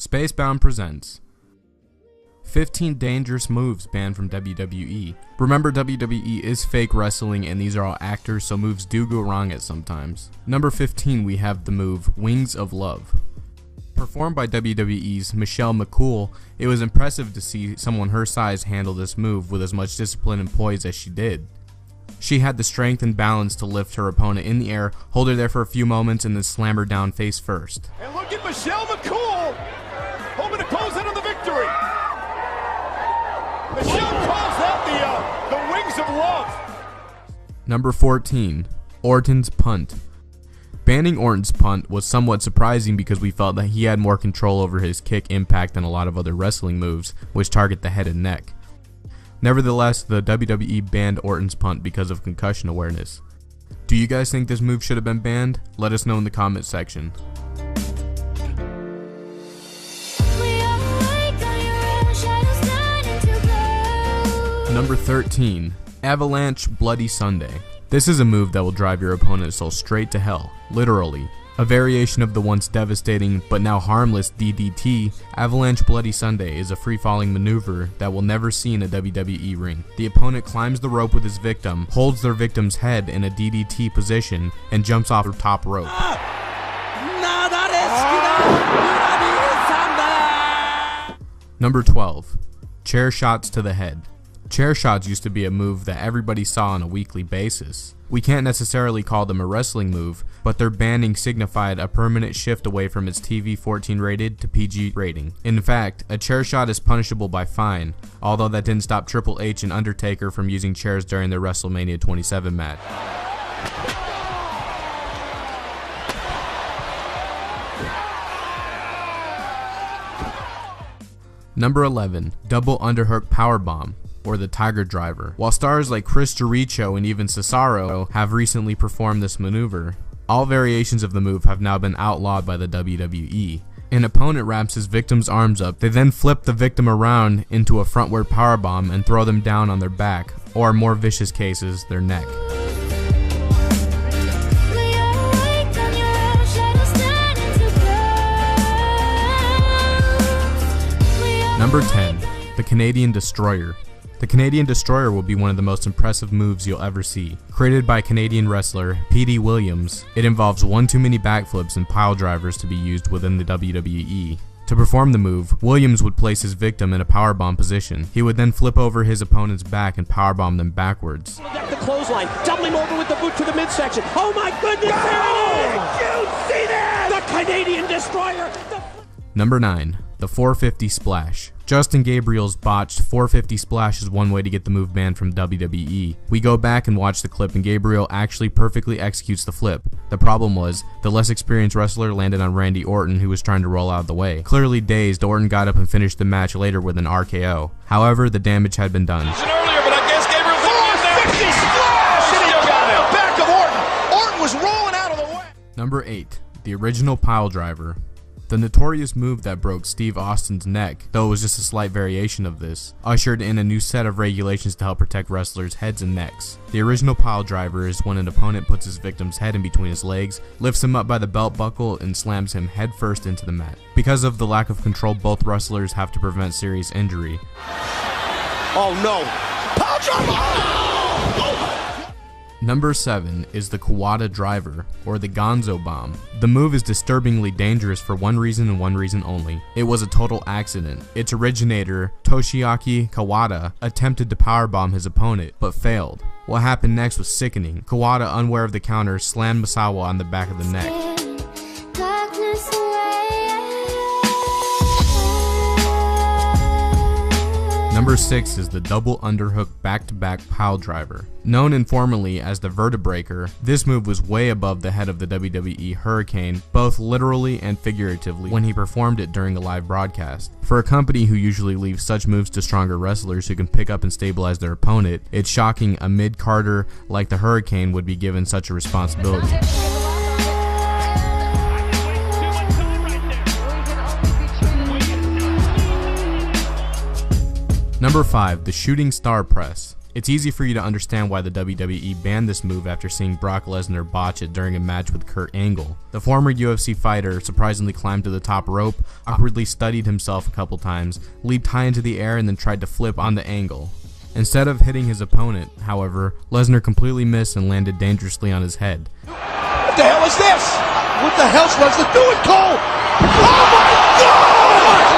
Spacebound presents 15 dangerous moves banned from WWE. Remember, WWE is fake wrestling and these are all actors, so moves do go wrong at sometimes. Number 15, we have the move Wings of Love. Performed by WWE's Michelle McCool, it was impressive to see someone her size handle this move with as much discipline and poise as she did. She had the strength and balance to lift her opponent in the air, hold her there for a few moments, and then slam her down face first. And look at Michelle McCool, hoping to close in on the victory. Michelle calls that the Wings of Love. Number 14, Orton's Punt. Banning Orton's punt was somewhat surprising because we felt that he had more control over his kick impact than a lot of other wrestling moves, which target the head and neck. Nevertheless, the WWE banned Orton's punt because of concussion awareness. Do you guys think this move should have been banned? Let us know in the comment section. Number 13, Avalanche Bloody Sunday. This is a move that will drive your opponent's soul straight to hell, literally. A variation of the once devastating but now harmless DDT, Avalanche Bloody Sunday is a free-falling maneuver that will never see in a WWE ring. The opponent climbs the rope with his victim, holds their victim's head in a DDT position, and jumps off the top rope. Number 12, Chair Shots to the Head. Chair shots used to be a move that everybody saw on a weekly basis. We can't necessarily call them a wrestling move, but their banning signified a permanent shift away from its TV 14 rated to PG rating. In fact, a chair shot is punishable by fine, although that didn't stop Triple H and Undertaker from using chairs during their WrestleMania 27 match. Number 11, Double Underhook Powerbomb, or the Tiger Driver. While stars like Chris Jericho and even Cesaro have recently performed this maneuver, all variations of the move have now been outlawed by the WWE. An opponent wraps his victim's arms up, they then flip the victim around into a frontward powerbomb and throw them down on their back, or in more vicious cases, their neck. Number 10, the Canadian Destroyer. The Canadian Destroyer will be one of the most impressive moves you'll ever see. Created by Canadian wrestler P.D. Williams, it involves one too many backflips and pile drivers to be used within the WWE. To perform the move, Williams would place his victim in a powerbomb position. He would then flip over his opponent's back and powerbomb them backwards. The clothesline, double him over with the boot to the midsection. Oh my goodness, there it is! You see that? The Canadian Destroyer! Number 9, the 450 Splash. Justin Gabriel's botched 450 splash is one way to get the move banned from WWE. We go back and watch the clip and Gabriel actually perfectly executes the flip. The problem was, the less experienced wrestler landed on Randy Orton, who was trying to roll out of the way. Clearly dazed, Orton got up and finished the match later with an RKO. However, the damage had been done. Earlier, but I guess Gabriel 450 splash! Still got him. The back of Orton. Orton was rolling out of the way. Number 8, the original pile driver. The notorious move that broke Steve Austin's neck, though it was just a slight variation of this, ushered in a new set of regulations to help protect wrestlers' heads and necks. The original pile driver is when an opponent puts his victim's head in between his legs, lifts him up by the belt buckle, and slams him headfirst into the mat. Because of the lack of control, both wrestlers have to prevent serious injury. Oh no! Pile driver! Number 7 is the Kawada Driver, or the Gonzo Bomb. The move is disturbingly dangerous for one reason and one reason only. It was a total accident. Its originator, Toshiaki Kawada, attempted to powerbomb his opponent, but failed. What happened next was sickening. Kawada, unaware of the counter, slammed Misawa on the back of the neck. Number 6 is the Double Underhook Back-to-Back Pile Driver. Known informally as the Vertebreaker, this move was way above the head of the WWE Hurricane, both literally and figuratively, when he performed it during a live broadcast. For a company who usually leaves such moves to stronger wrestlers who can pick up and stabilize their opponent, it's shocking a mid-carder like the Hurricane would be given such a responsibility. Number 5, the Shooting Star Press. It's easy for you to understand why the WWE banned this move after seeing Brock Lesnar botch it during a match with Kurt Angle. The former UFC fighter surprisingly climbed to the top rope, awkwardly studied himself a couple times, leaped high into the air, and then tried to flip on the Angle. Instead of hitting his opponent, however, Lesnar completely missed and landed dangerously on his head. What the hell is this? What the hell's Lesnar doing, Cole? Oh my God!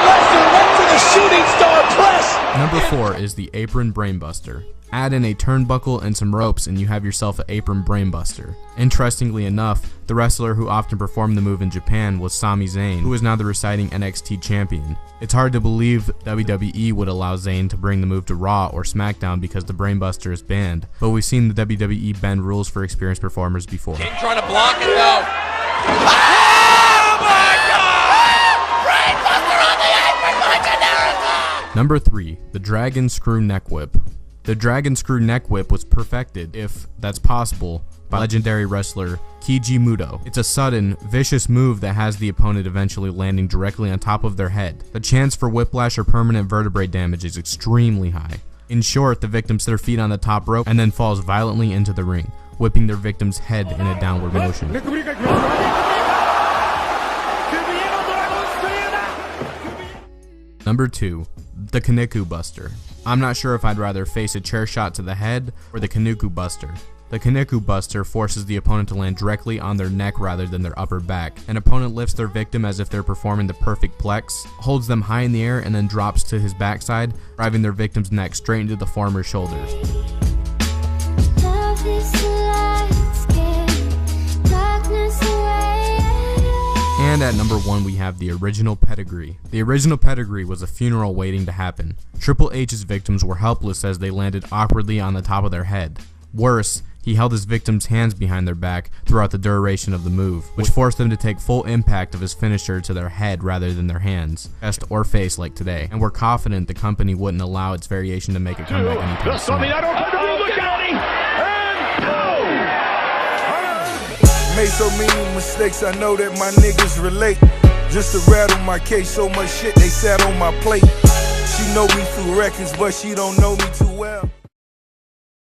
Lesnar went for the shooting star press! Number 4 is the apron brainbuster. Add in a turnbuckle and some ropes and you have yourself an apron brainbuster. Interestingly enough, the wrestler who often performed the move in Japan was Sami Zayn, who is now the residing NXT champion. It's hard to believe WWE would allow Zayn to bring the move to Raw or SmackDown because the brainbuster is banned, but we've seen the WWE bend rules for experienced performers before. King trying to block it though. Oh my God! Brainbuster on the apron by Generica! Number 3, the Dragon Screw Neck Whip. The Dragon Screw Neck Whip was perfected, if that's possible, by legendary wrestler Keiji Muto. It's a sudden, vicious move that has the opponent eventually landing directly on top of their head. The chance for whiplash or permanent vertebrae damage is extremely high. In short, the victim sets their feet on the top rope and then falls violently into the ring, whipping their victim's head in a downward motion. Number 2, the Kaneko Buster. I'm not sure if I'd rather face a chair shot to the head or the Kaneko Buster. The Kaneko Buster forces the opponent to land directly on their neck rather than their upper back. An opponent lifts their victim as if they're performing the perfect plex, holds them high in the air, and then drops to his backside, driving their victim's neck straight into the former's shoulders. And at number 1 we have the original pedigree. The original pedigree was a funeral waiting to happen. Triple H's victims were helpless as they landed awkwardly on the top of their head. Worse, he held his victims' hands behind their back throughout the duration of the move, which forced them to take full impact of his finisher to their head rather than their hands, chest, or face like today, and we're confident the company wouldn't allow its variation to make a comeback anytime soon. Made so many mistakes, I know that my niggas relate. Just to rattle my case, so much shit they sat on my plate. She know me through records, but she don't know me too well.